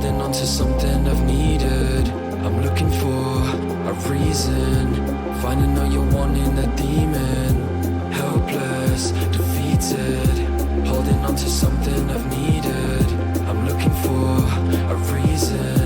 holding on to something I've needed. I'm looking for a reason, finding out you're wanting a demon. Helpless, defeated, holding on to something I've needed. I'm looking for a reason.